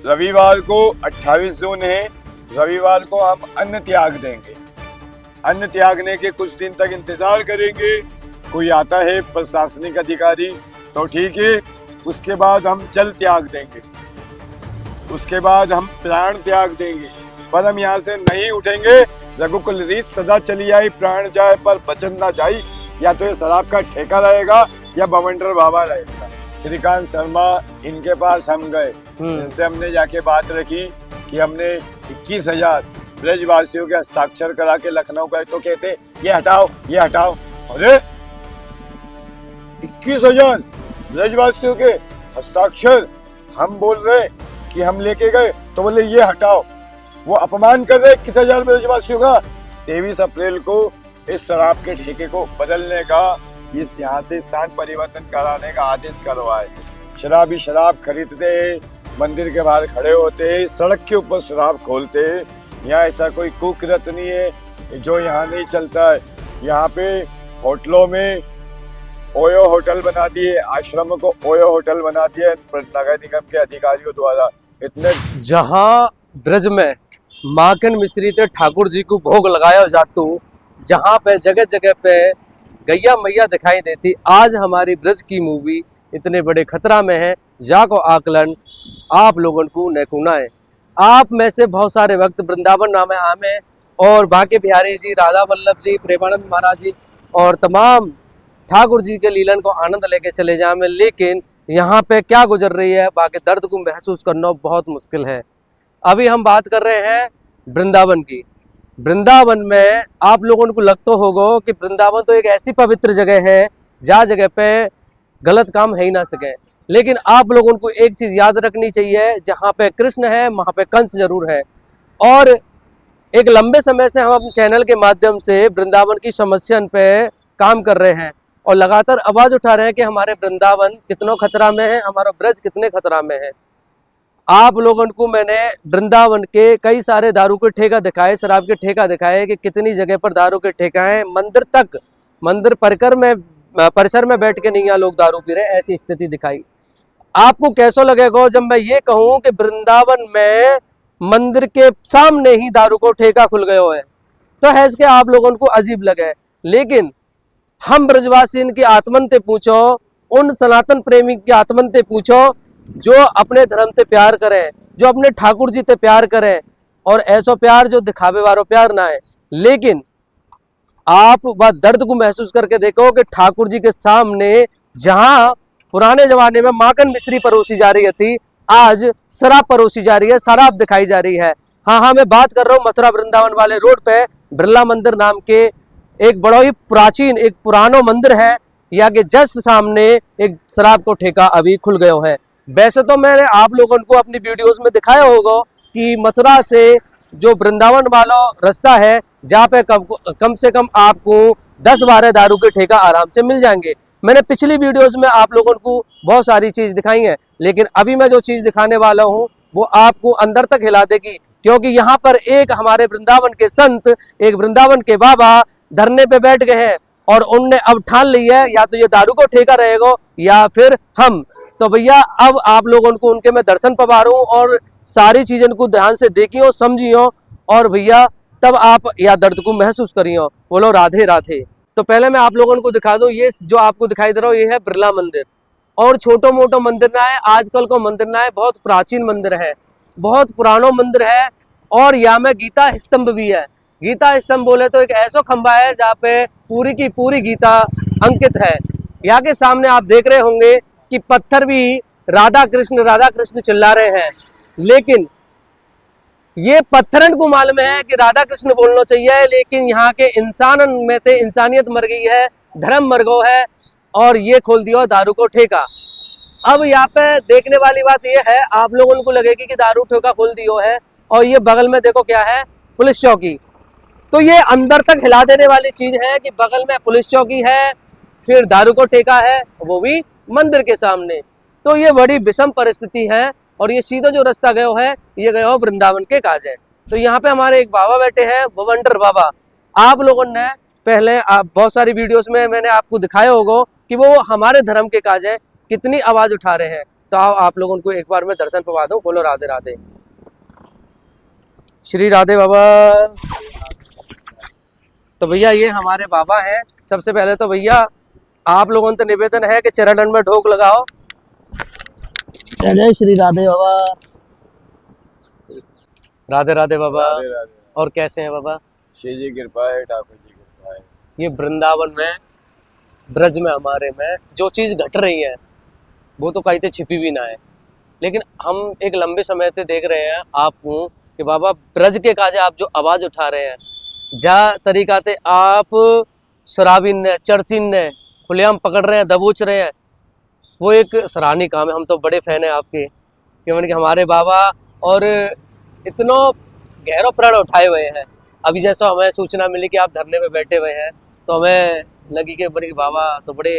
रविवार को 28 जून है। रविवार को हम अन्न त्याग देंगे। अन्न त्यागने के कुछ दिन तक इंतजार करेंगे, कोई आता है प्रशासनिक अधिकारी तो ठीक है, उसके बाद हम जल त्याग देंगे, उसके बाद हम प्राण त्याग देंगे। पर हम यहाँ से नहीं उठेंगे। रघुकुल रीत सदा चली आई, प्राण जाए पर वचन ना जाई। या तो ये शराब का ठेका रहेगा या बवंडर बाबा रहेगा। श्रीकांत शर्मा इनके पास हम गए, इनसे हमने जाके बात रखी कि हमने 21,000 ब्रजवासियों के हस्ताक्षर करा के लखनऊ गए, तो कहते ये हटाओ ये हटाओ। अरे 21,000 ब्रजवासियों के हस्ताक्षर हम बोल रहे कि हम लेके गए, तो बोले ये हटाओ। वो अपमान कर रहे 21,000 ब्रजवासियों का। 23 अप्रैल को इस शराब के ठेके को बदलने का, इस यहाँ से स्थान परिवर्तन कराने का आदेश करवाए। शराबी शराब खरीदते हैं, मंदिर के बाहर खड़े होते हैं, सड़क के ऊपर शराब खोलते हैं। यहाँ ऐसा कोई कुकृत्य नहीं है जो यहाँ नहीं चलता है। यहाँ पे होटलों में ओयो होटल बना दिए, आश्रम को ओयो होटल बना दिए नगर निगम के अधिकारियों द्वारा। इतने जहाँ ब्रज में माखन मिश्री ते ठाकुर जी को भोग लगाया जातो, जहाँ पे जगह जगह पे गैया मैया दिखाई देती, आज हमारी ब्रज की मूवी इतने बड़े खतरा में है। जाको आकलन आप लोगों को नैकुना है। आप में से बहुत सारे भक्त वृंदावन नाम है आमे और बांके बिहारी जी, राधा वल्लभ जी, प्रेमानंद महाराज जी और तमाम ठाकुर जी के लीलन को आनंद लेके चले जाए, लेकिन यहाँ पे क्या गुजर रही है, बाकी दर्द को महसूस करना बहुत मुश्किल है। अभी हम बात कर रहे हैं वृंदावन की। वृंदावन में आप लोगों को लगता होगा कि वृंदावन तो एक ऐसी पवित्र जगह है जहाँ जगह पे गलत काम है ही ना सके, लेकिन आप लोगों को एक चीज़ याद रखनी चाहिए, जहाँ पे कृष्ण है वहाँ पे कंस जरूर है। और एक लंबे समय से हम अपने चैनल के माध्यम से वृंदावन की समस्या पे काम कर रहे हैं और लगातार आवाज़ उठा रहे हैं कि हमारे वृंदावन कितना खतरा में है, हमारा ब्रज कितने खतरा में है। आप लोगों को मैंने वृंदावन के कई सारे दारू के ठेका दिखाए, शराब के ठेका दिखाए कि कितनी जगह पर दारू के ठेका हैं। मंदिर तक, मंदिर परिसर में बैठ के नहीं यहाँ लोग दारू पी रहे, ऐसी स्थिति दिखाई। आपको कैसा लगेगा जब मैं ये कहूँ कि वृंदावन में मंदिर के सामने ही दारू को ठेका खुल गया है, तो है इसके आप लोगों को अजीब लगे। लेकिन हम ब्रजवासी इनकी आत्मन ते पूछो, उन सनातन प्रेमी की आत्मन ते पूछो जो अपने धर्म से प्यार करें, जो अपने ठाकुर जी से प्यार करें, और ऐसा प्यार जो दिखावे वाला प्यार ना है। लेकिन आप वह दर्द को महसूस करके देखो कि ठाकुर जी के सामने जहां पुराने जमाने में माखन मिश्री परोसी जा रही थी, आज शराब परोसी जा रही है, शराब दिखाई जा रही है। हाँ, मैं बात कर रहा हूँ मथुरा वृंदावन वाले रोड पे बिरला मंदिर नाम के एक बड़ा ही प्राचीन, एक पुराना मंदिर है। यहाँ के जस्ट सामने एक शराब को ठेका अभी खुल गया है। वैसे तो मैंने आप लोगों को अपनी वीडियोस में दिखाया होगा कि मथुरा से जो वृंदावन वाला रास्ता है, जहाँ पे कम से कम आपको 10-12 दारू के ठेका आराम से मिल जाएंगे। मैंने पिछली वीडियोस में आप लोगों को बहुत सारी चीज़ दिखाई है, लेकिन अभी मैं जो चीज़ दिखाने वाला हूँ वो आपको अंदर तक हिला देगी, क्योंकि यहाँ पर एक हमारे वृंदावन के संत, एक वृंदावन के बाबा धरने पे बैठ गए हैं और उनने अब ठान ली है या तो ये दारू को ठेका रहेगा या फिर हम। तो भैया अब आप लोगों को उनके मैं दर्शन पवारूं और सारी चीज़ों को ध्यान से देखियो, समझियो, और भैया तब आप या दर्द को महसूस करियो। बोलो राधे राधे। तो पहले मैं आप लोगों को दिखा दूं, ये जो आपको दिखाई दे रहा हो ये है बिरला मंदिर। और छोटो मोटो मंदिर ना है, आजकल को मंदिर ना है, बहुत प्राचीन मंदिर है, बहुत पुराना मंदिर है। और यहाँ में गीता स्तंभ भी है। गीता स्तंभ बोले तो एक ऐसा खंबा है जहाँ पे पूरी की पूरी गीता अंकित है। यहाँ के सामने आप देख रहे होंगे कि पत्थर भी राधा कृष्ण चिल्ला रहे हैं, लेकिन ये पत्थरन को मालूम है कि राधा कृष्ण बोलना चाहिए, लेकिन यहाँ के इंसान में से इंसानियत मर गई है, धर्म मर गया है और ये खोल दिया दारू को ठेका। अब यहाँ पे देखने वाली बात ये है, आप लोगों को लगेगी कि दारू ठेका खोल दिया है और ये बगल में देखो क्या है, पुलिस चौकी। तो ये अंदर तक हिला देने वाली चीज है कि बगल में पुलिस चौकी है, फिर दारू को ठेका है, वो भी मंदिर के सामने। तो ये बड़ी विषम परिस्थिति है और ये सीधा जो रास्ता गया है ये गया हो वृंदावन के काज है। तो यहाँ पे हमारे एक बाबा बैठे हैं, बवंडर बाबा। आप लोगों ने पहले बहुत सारी वीडियोस में मैंने आपको दिखाया होगा कि वो हमारे धर्म के काज है, कितनी आवाज उठा रहे हैं। तो आओ आप लोग उनको एक बार में दर्शन पवा दो। बोलो राधे राधे। श्री राधे बाबा। तो भैया ये हमारे बाबा हैं। सबसे पहले तो भैया आप लोगों से निवेदन है कि चरण में ढोक लगाओ। जय जय श्री राधे बाबा। राधे राधे बाबा। राधे राधे। और कैसे हैं बाबा? श्री जी कृपा है, ठाकुर जी कृपा है। ये वृंदावन में, ब्रज में, हमारे में जो चीज घट रही है वो तो कहीं से छिपी भी ना है, लेकिन हम एक लंबे समय से देख रहे हैं आपको कि बाबा ब्रज के काजे आप जो आवाज उठा रहे हैं, जा तरीका से आप शराबीन ने, चरसीन ने खुलेआम पकड़ रहे हैं, दबोच रहे हैं, वो एक सराहनीय काम है। हम तो बड़े फैन हैं आपके कि मैंने कि हमारे बाबा और इतना गहरा प्रण उठाए हुए हैं। अभी जैसा हमें सूचना मिली कि आप धरने में बैठे हुए हैं तो हमें लगी कि बड़े बाबा तो बड़े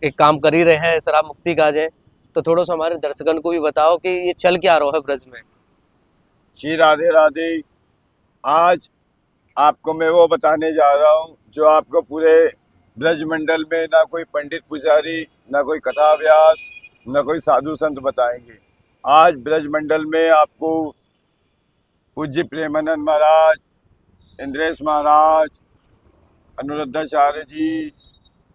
एक काम कर ही रहे हैं, शराब मुक्ति काजे। तो थोड़ा सा हमारे दर्शकन को भी बताओ कि ये चल क्या रहा है ब्रज में। श्री राधे राधे। आज आपको मैं वो बताने जा रहा हूँ जो आपको पूरे ब्रज मंडल में ना कोई पंडित पुजारी, ना कोई कथा व्यास, ना कोई साधु संत बताएंगे। आज ब्रज मंडल में आपको पूज्य प्रेमानंद महाराज, इंद्रेश महाराज, अनुरुद्धाचार्य जी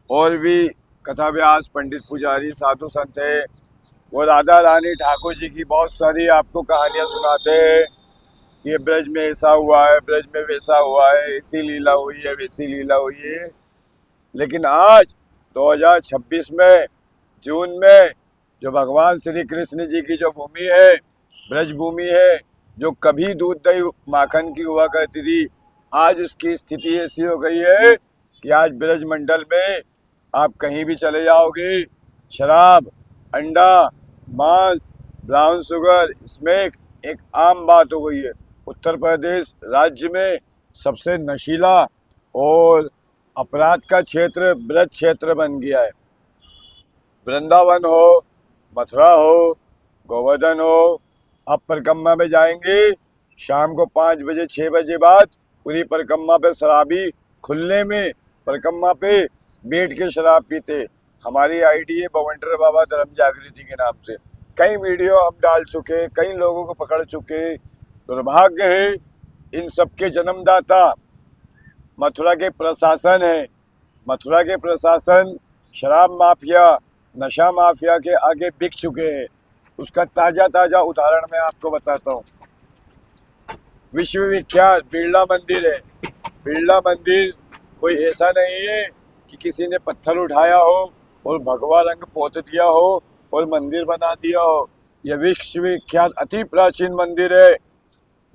और भी कथा व्यास, पंडित पुजारी, साधु संत है। वो राधा रानी ठाकुर जी की बहुत सारी आपको कहानियाँ सुनाते हैं। ये ब्रज में ऐसा हुआ है, ब्रज में वैसा हुआ है, ऐसी लीला हुई है, वैसी लीला हुई है। लेकिन आज 2026 में जून में जो भगवान श्री कृष्ण जी की जो भूमि है, ब्रज भूमि है, जो कभी दूध दही माखन की हुआ करती थी, आज उसकी स्थिति ऐसी हो गई है कि आज ब्रज मंडल में आप कहीं भी चले जाओगे, शराब, अंडा, मांस, ब्राउन शुगर, स्मोक एक आम बात हो गई है। उत्तर प्रदेश राज्य में सबसे नशीला और अपराध का क्षेत्र ब्रज क्षेत्र बन गया है। वृंदावन हो, मथुरा हो, गोवर्धन हो, आप परिक्रमा में जाएंगे, शाम को 5 बजे 6 बजे बाद पूरी परिक्रमा पे शराबी खुलने में परिक्रमा पे बैठ के शराब पीते। हमारी आईडी है बवंडर बाबा धर्म जागृति के नाम से। कई वीडियो हम डाल चुके, कई लोगों को पकड़ चुके। दुर्भाग्य है इन सबके जन्मदाता मथुरा के प्रशासन है। मथुरा के प्रशासन शराब माफिया, नशा माफिया के आगे बिक चुके हैं। उसका ताज़ा उदाहरण मैं आपको बताता हूँ। विश्वविख्यात बिरला मंदिर है। बिरला मंदिर कोई ऐसा नहीं है कि किसी ने पत्थर उठाया हो और भगवा रंग पोत दिया हो और मंदिर बना दिया हो। यह विश्वविख्यात अति प्राचीन मंदिर है।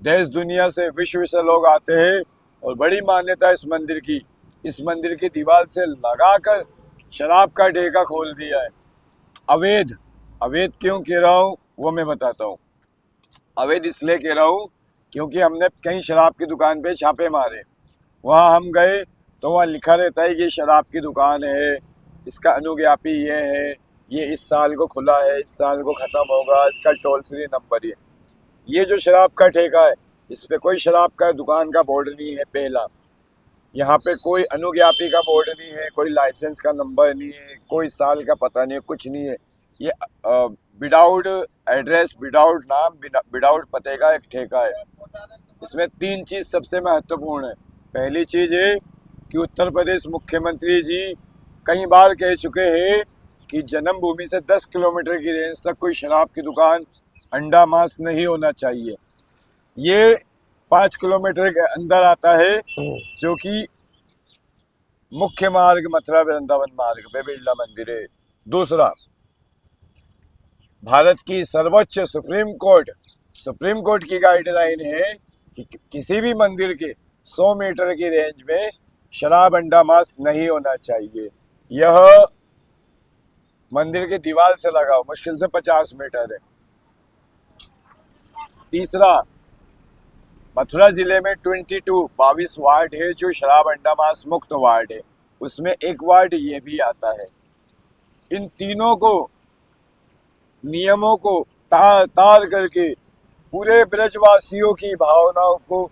देश दुनिया से, विश्व से लोग आते हैं और बड़ी मान्यता है इस मंदिर की। इस मंदिर की दीवार से लगाकर शराब का ठेका खोल दिया है। अवैध अवैध क्यों कह रहा हूँ वो मैं बताता हूँ। अवैध इसलिए कह रहा हूँ क्योंकि हमने कहीं शराब की दुकान पे छापे मारे। वहाँ हम गए तो वहाँ लिखा रहता है कि शराब की दुकान है, इसका अनुज्ञापी ये है, ये इस साल को खुला है, इस साल को ख़त्म होगा, इसका टोल फ्री नंबर ये जो शराब का ठेका है इस पे कोई शराब का दुकान का बोर्ड नहीं है। पहला, यहाँ पे कोई अनुज्ञापी का बोर्ड नहीं है, कोई लाइसेंस का नंबर नहीं है, कोई साल का पता नहीं है, कुछ नहीं है। ये विदाउट एड्रेस, विदाउट नाम, विदाउट पते का एक ठेका है। इसमें 3 चीज़ सबसे महत्वपूर्ण है। पहली चीज़ है कि उत्तर प्रदेश मुख्यमंत्री जी कई बार कह चुके हैं कि जन्मभूमि से 10 किलोमीटर की रेंज तक कोई शराब की दुकान, अंडा, मांस नहीं होना चाहिए। ये 5 किलोमीटर के अंदर आता है, जो कि मुख्य मार्ग मथुरा वृंदावन मार्ग पे बिरला मंदिर है। दूसरा, भारत की सर्वोच्च सुप्रीम कोर्ट की गाइडलाइन है कि किसी भी मंदिर के 100 मीटर की रेंज में शराब, अंडा, मांस नहीं होना चाहिए। यह मंदिर की दीवार से लगाओ, मुश्किल से 50 मीटर है। तीसरा, मथुरा जिले में 22 वार्ड है जो शराब, अंडा, मांस मुक्त वार्ड है। उसमें एक वार्ड ये भी आता है। इन तीनों को नियमों को तार करके पूरे ब्रजवासियों की भावनाओं को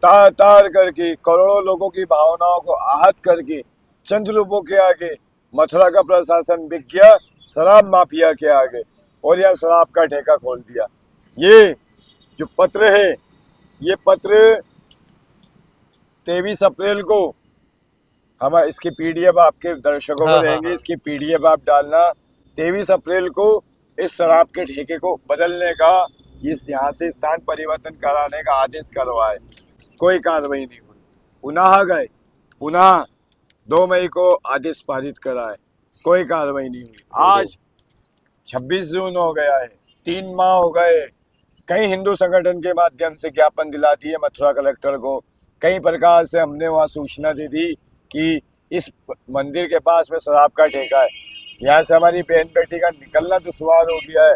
तार करके, करोड़ों लोगों की भावनाओं को आहत करके चंद लोगों के आगे मथुरा का प्रशासन बिक गया शराब माफिया के आगे और यह शराब का ठेका खोल दिया। ये जो पत्र है, ये पत्र 23 अप्रैल को हम इसकी पीडीएफ आपके दर्शकों हाँ, को हाँ, देंगे। हाँ। इसकी पीडीएफ आप डालना। 23 अप्रैल को इस शराब के ठेके को बदलने का, इस यहाँ से स्थान परिवर्तन कराने का आदेश करवाए, कोई कार्रवाई नहीं हुई। पुनः गए, पुनः 2 मई को आदेश पारित कराए, कोई कार्रवाई नहीं हुई। आज 26 जून हो गया है, 3 माह हो गए। कई हिंदू संगठन के माध्यम से ज्ञापन दिला दिए मथुरा कलेक्टर को, कई प्रकार से हमने वहाँ सूचना दी थी कि इस मंदिर के पास में शराब का ठेका है। यहाँ से हमारी बहन बेटी का निकलना दुश्वार हो गया है,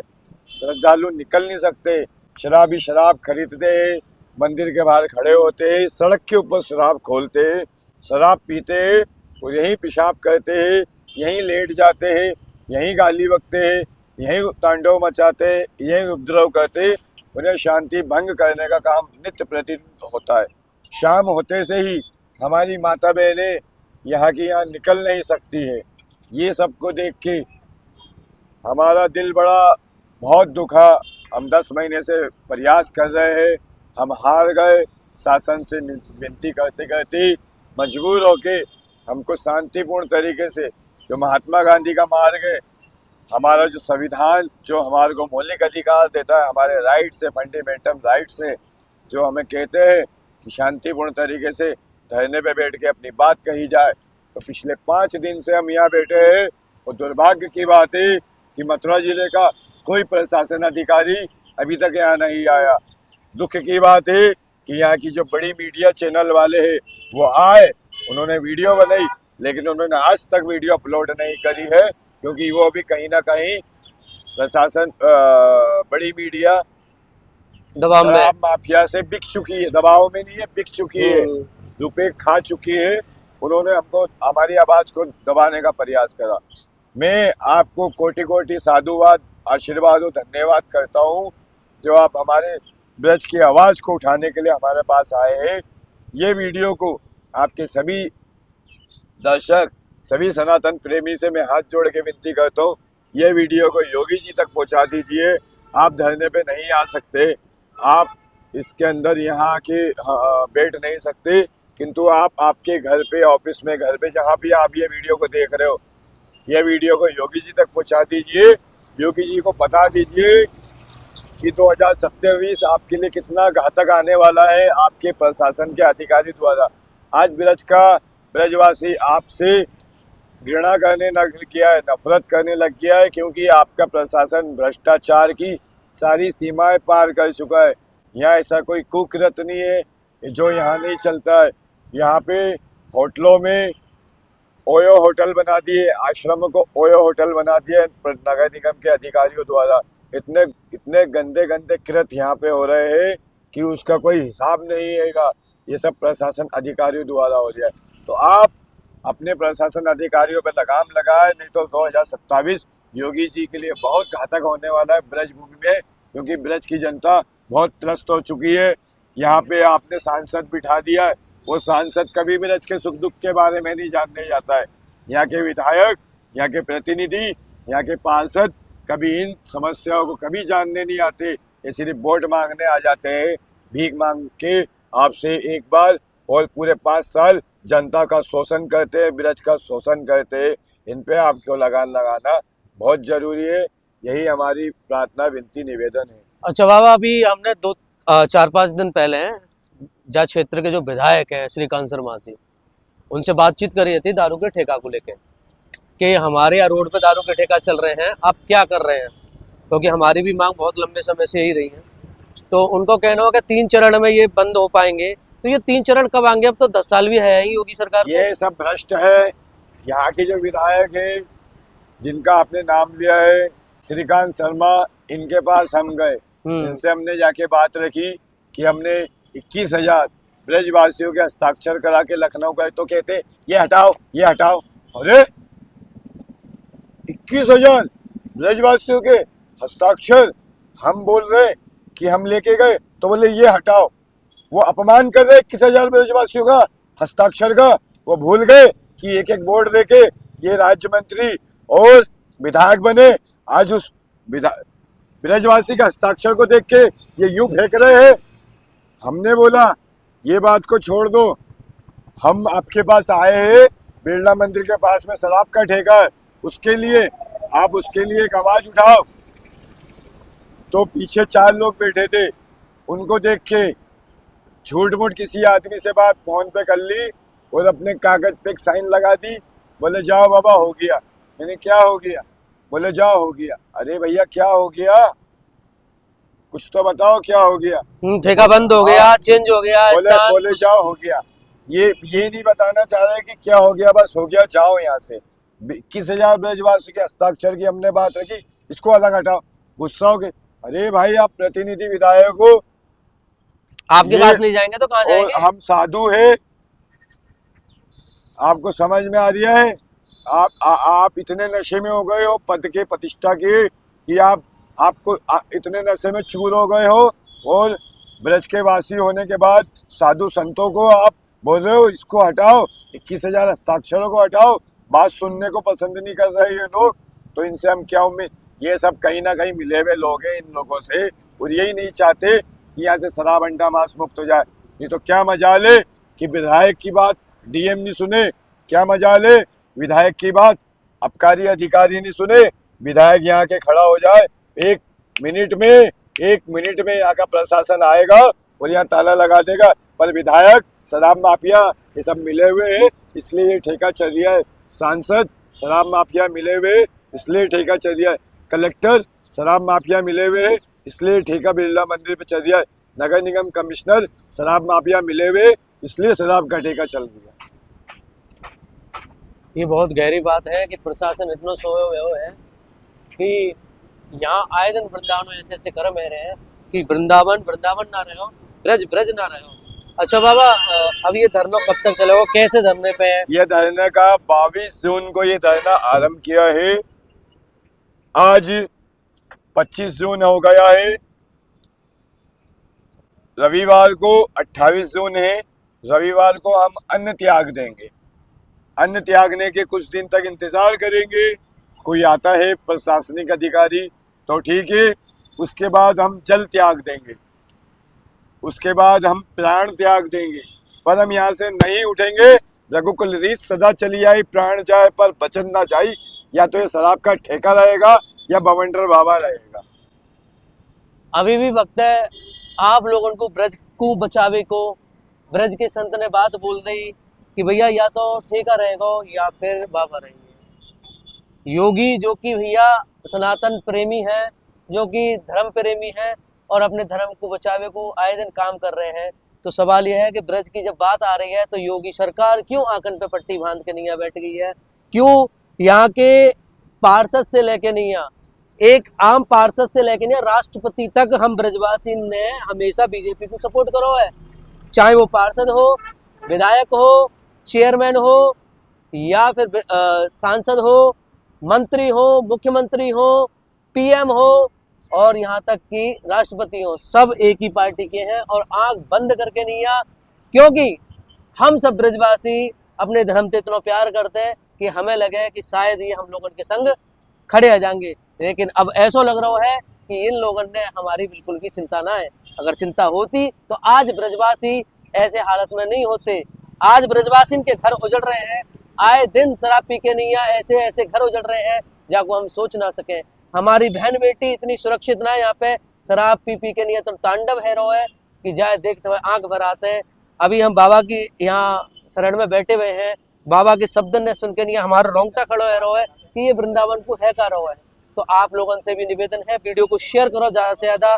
श्रद्धालु निकल नहीं सकते। शराबी शराब खरीदते हैं, मंदिर के बाहर खड़े होते हैं, सड़क के ऊपर शराब खोलते हैं, शराब पीते हैं और यहीं पेशाब करते हैं, यहीं लेट जाते हैं, यहीं गाली बकते हैं, यहीं तांडव मचाते हैं, यहीं उपद्रव करते हैं। उन्हें शांति भंग करने का काम नित्य प्रतिदिन होता है। शाम होते से ही हमारी माता बहनें यहाँ की यहाँ निकल नहीं सकती है। ये सबको देख के हमारा दिल बड़ा बहुत दुखा। हम 10 महीने से प्रयास कर रहे हैं, हम हार गए। शासन से विनती करते करते मजबूर होके हमको शांतिपूर्ण तरीके से, जो महात्मा गांधी का मार्ग है, हमारा जो संविधान जो हमारे को मौलिक अधिकार देता है, हमारे राइट से, फंडामेंटल राइट से, जो हमें कहते हैं कि शांतिपूर्ण तरीके से धरने पे बैठ के अपनी बात कही जाए, तो पिछले 5 दिन से हम यहाँ बैठे हैं। और दुर्भाग्य की बात है कि मथुरा जिले का कोई प्रशासन अधिकारी अभी तक यहाँ नहीं आया। दुख की बात है कि यहाँ की जो बड़ी मीडिया चैनल वाले हैं वो आए, उन्होंने वीडियो बनाई, लेकिन उन्होंने आज तक वीडियो अपलोड नहीं करी है, क्योंकि वो भी कहीं ना कहीं प्रशासन, बड़ी मीडिया दबाव में। शराब माफिया से बिक चुकी है। दबाव में नहीं है, बिक चुकी है, रुपए खा चुकी है। उन्होंने हमको, हमारी आवाज को दबाने का प्रयास करा। मैं आपको कोटि कोटि साधुवाद, आशीर्वाद और धन्यवाद करता हूँ, जो आप हमारे ब्रज की आवाज को उठाने के लिए हमारे पास आए हैं। ये वीडियो को आपके सभी दर्शक, सभी सनातन प्रेमी से मैं हाथ जोड़ के विनती करता हूँ, ये वीडियो को योगी जी तक पहुँचा दीजिए। आप धरने पे नहीं आ सकते, आप इसके अंदर यहाँ आके बैठ नहीं सकते, किंतु आप आपके घर पे, ऑफिस में, घर पे, जहाँ भी आप ये वीडियो को देख रहे हो, ये वीडियो को योगी जी तक पहुँचा दीजिए। योगी जी को बता दीजिए कि 2027 आपके लिए कितना घातक आने वाला है आपके प्रशासन के अधिकारी द्वारा। आज ब्रजवासी आपसे घृणा करने लग गया है, नफरत करने लग गया है, क्योंकि आपका प्रशासन भ्रष्टाचार की सारी सीमाएं पार कर चुका है। यहाँ ऐसा कोई कुकृत्य नहीं है जो यहाँ नहीं चलता है। यहाँ पे होटलों में ओयो होटल बना दिए, आश्रम को ओयो होटल बना दिए नगर निगम के अधिकारियों द्वारा। इतने इतने गंदे गंदे कृत्य यहाँ पे हो रहे हैं कि उसका कोई हिसाब नहीं है। ये सब प्रशासन अधिकारियों द्वारा हो रहा है। तो आप अपने प्रशासन अधिकारियों पर लगाम लगाए, नहीं तो 2027 योगी जी के लिए बहुत घातक होने वाला है ब्रज भूमि में, क्योंकि ब्रज की जनता बहुत त्रस्त हो चुकी है। यहाँ पे आपने सांसद बिठा दिया है, वो सांसद कभी ब्रज के सुख दुख के बारे में नहीं जानने जाता है। यहाँ के विधायक, यहाँ के प्रतिनिधि, यहाँ के पार्षद कभी इन समस्याओं को कभी जानने नहीं आते। ये सिर्फ वोट मांगने आ जाते हैं, भीख मांग के आपसे एक बार, और पूरे 5 साल जनता का शोषण करते हैं, ब्रज का शोषण करते हैं। इन पे आपको लगान लगाना बहुत जरूरी है। यही हमारी प्रार्थना, विनती, निवेदन है। अच्छा बाबा, अभी हमने 4-5 दिन पहले जहाँ क्षेत्र के जो विधायक हैं श्रीकांत शर्मा जी, उनसे बातचीत करी थी दारू के ठेका को लेके, कि हमारे यहाँ रोड पे दारू के ठेका चल रहे हैं, आप क्या कर रहे हैं, क्योंकि हमारी भी मांग बहुत लंबे समय से ही रही है। तो उनको कहना होगा 3 चरण में ये बंद हो पाएंगे। तो ये 3 चरण कब आएंगे? अब तो 10 साल भी है ही योगी सरकार को। ये सब भ्रष्ट है। यहाँ के जो विधायक है जिनका आपने नाम लिया है, श्रीकांत शर्मा, इनके पास हम गए, इनसे हमने जाके बात रखी कि हमने 21,000 ब्रजवासियों के हस्ताक्षर करा के लखनऊ गए, तो कहते ये हटाओ, ये हटाओ। अरे 21,000 ब्रजवासियों के हस्ताक्षर हम बोल रहे कि हम लेके गए, तो बोले ये हटाओ। वो अपमान कर रहे 21,000 ब्रजवासियों का हस्ताक्षर का। वो भूल गए कि एक एक बोर्ड देके ये राज्य मंत्री और विधायक बने, आज उस ब्रजवासी का हस्ताक्षर को देख के ये यूं फेंक रहे हैं। हमने बोला ये बात को छोड़ दो, हम आपके पास आए हैं, बिरला मंदिर के पास में शराब का ठेका है, उसके लिए आप उसके लिए एक आवाज उठाओ। तो पीछे 4 लोग बैठे थे, उनको देख के झूठ मूठ किसी आदमी से बात फोन पे कर ली और अपने कागज पे एक साइन लगा दी। बोले जाओ बाबा हो गया। मैंने क्या हो गया? बोले जाओ हो गया। अरे भैया क्या हो गया, कुछ तो बताओ क्या हो गया। ठेका बंद हो गया, चेंज हो गया, बोले जाओ हो गया। ये नहीं बताना चाह रहे कि क्या हो गया, बस हो गया जाओ यहाँ से। 21,000 ब्रजवासी के हस्ताक्षर की हमने बात रखी, इसको अलग हटाओ। गुस्सा हो गए। अरे भाई आप प्रतिनिधि विधायक हो, आपके पास नहीं जाएंगे तो कहाँ जाएंगे? हम साधु है, आपको समझ में आ रहा है? आप इतने नशे में हो गए हो पद के प्रतिष्ठा के कि आपको इतने नशे में चूर हो गए हो, और ब्रज के वासी होने के बाद साधु संतों को आप बोल रहे हो इसको हटाओ, 21,000 हस्ताक्षरों को हटाओ। बात सुनने को पसंद नहीं कर रहे ये लोग, तो इनसे हम क्या उम्मीद। ये सब कहीं ना कहीं मिले हुए लोग हैं इन लोगों से, और यही नहीं चाहते कि यहाँ से शराब अंडा मांस मुक्त हो जाए। नहीं तो क्या मजाल है कि विधायक की बात डीएम नहीं सुने, क्या मजाल है विधायक की बात आबकारी अधिकारी नहीं सुने, विधायक यहाँ के खड़ा हो जाए। 1 मिनट में यहाँ का प्रशासन आएगा और यहाँ ताला लगा देगा। पर विधायक, शराब माफिया ये सब मिले हुए हैं, इसलिए ये ठेका चल रहा है। सांसद शराब माफिया मिले हुए इसलिए ठेका चल रहा है। कलेक्टर शराब माफिया मिले हुए इसलिए ठेका बिरला मंदिर पे चल रहा है। नगर निगम कमिश्नर शराब माफिया मिले हुए इसलिए शराब का ठेका चल रहा है। ये बहुत गहरी बात है कि प्रशासन इतना सोए हुए है कि यहाँ आए दिन वृंदावन में ऐसे ऐसे कर्म रह रहे हैं कि वृंदावन ना रहे हो, ब्रज ना रहे हो। अच्छा बाबा, अब ये धरना कब तक चलेगा, कैसे धरने पे है? ये धरने का 22 जून को ये धरना आरंभ किया है। आज 25 जून हो गया है, रविवार को 28 जून है। रविवार को हम अन्न त्याग देंगे। अन्न त्यागने के कुछ दिन तक इंतजार करेंगे, कोई आता है प्रशासनिक अधिकारी तो ठीक है, उसके बाद हम जल त्याग देंगे, उसके बाद हम प्राण त्याग देंगे। पर हम यहाँ से नहीं उठेंगे। रघुकुल रीत सदा चली आई, प्राण जाए पर बचन ना जाई। या तो ये शराब का ठेका रहेगा या बवंडर बाबा रहेगा। अभी भी वक्त है आप लोगों को ब्रज को बचावे को। ब्रज के संत ने बात बोल दी कि भैया या तो ठेका रहेगा या फिर बाबा रहेंगे। योगी जो कि भैया सनातन प्रेमी है, जो कि धर्म प्रेमी है और अपने धर्म को बचावे को आए दिन काम कर रहे हैं। तो सवाल यह है कि ब्रज की जब बात आ रही है तो योगी सरकार क्यों आंकन पे पट्टी बांध के नहीं बैठ गई है? क्यों यहाँ के पार्षद से लेके नहीं, एक आम पार्षद से लेके नहीं राष्ट्रपति तक हम ब्रजवासी ने हमेशा बीजेपी को सपोर्ट करो है। चाहे वो पार्षद हो, विधायक हो, चेयरमैन हो या फिर सांसद हो, मंत्री हो, मुख्यमंत्री हो, पीएम हो और यहाँ तक कि राष्ट्रपति हो, सब एक ही पार्टी के हैं और आंख बंद करके नहीं आ। क्योंकि हम सब ब्रजवासी अपने धर्म से इतना प्यार करते हैं कि हमें लगे कि शायद ये हम लोगों के संग खड़े आ जाएंगे। लेकिन अब ऐसा लग रहा है कि इन लोगों ने हमारी बिल्कुल भी चिंता ना है। अगर चिंता होती तो आज ब्रजवासी ऐसे हालत में नहीं होते। आज ब्रजवासी के घर उजड़ रहे हैं, आए दिन शराब पी के नहीं, ऐसे ऐसे घर उजड़ रहे हैं जाको हम सोच ना सके। हमारी बहन बेटी इतनी सुरक्षित ना है, यहाँ पे शराब पी पी के नहीं तो तांडव है रो है कि जाए देखते हुए आंख भर आते हैं। अभी हम बाबा की यहाँ शरण में बैठे हुए हैं, बाबा के शब्द ने सुन के नहीं हमारा रोंगटा खड़ो है रो है कि ये वृंदावन को है का रो है। तो आप लोगों से भी निवेदन है, वीडियो को शेयर करो ज्यादा से ज्यादा,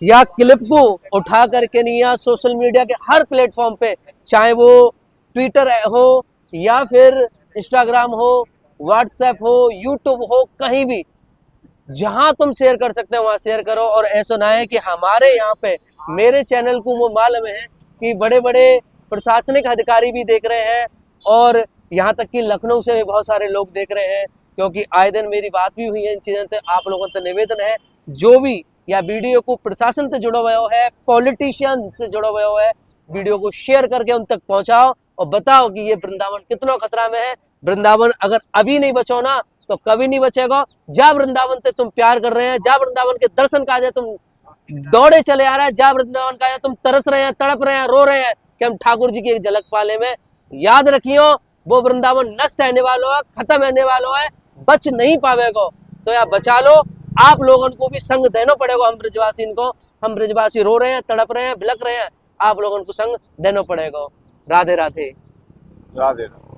या क्लिप को उठा करके नहीं या सोशल मीडिया के हर प्लेटफॉर्म पे, चाहे वो ट्विटर हो या फिर इंस्टाग्राम हो, व्हाट्सएप हो, यूट्यूब हो, कहीं भी जहां तुम शेयर कर सकते हो वहां शेयर करो। और ऐसा ना है कि हमारे यहाँ पे मेरे चैनल को वो मालूम है कि बड़े बड़े प्रशासनिक अधिकारी भी देख रहे हैं और यहाँ तक कि लखनऊ से भी बहुत सारे लोग देख रहे हैं, क्योंकि आए दिन मेरी बात भी हुई है इन चीज़ों से। आप लोगों से निवेदन है जो भी या वीडियो को प्रशासन से जुड़ा हुआ है, पॉलिटिशियन से जुड़ा हुआ है, वीडियो को शेयर करके उन तक पहुंचाओ और बताओ कि ये वृंदावन कितना खतरा में है। वृंदावन अगर अभी नहीं बचाओ ना तो कभी नहीं बचेगा। जा वृंदावन से तुम प्यार कर रहे हैं, जा वृंदावन के दर्शन का तुम दौड़े चले आ रहे हैं, जा वृंदावन का तुम तरस रहे हैं, तड़प रहे हैं, रो रहे हैं कि हम ठाकुर जी की एक झलक पाले में। याद रखियो वो वृंदावन नष्ट रहने वालों है, खत्म रहने वालों है, बच नहीं पावेगा। तो यार बचा लो, आप लोगों को भी संग देना पड़ेगा। हम ब्रजवासी को, हम ब्रजवासी रो रहे हैं, तड़प रहे हैं, बिलक रहे हैं, आप लोगों को संग देना पड़ेगा। राधे राधे। राधे राधे।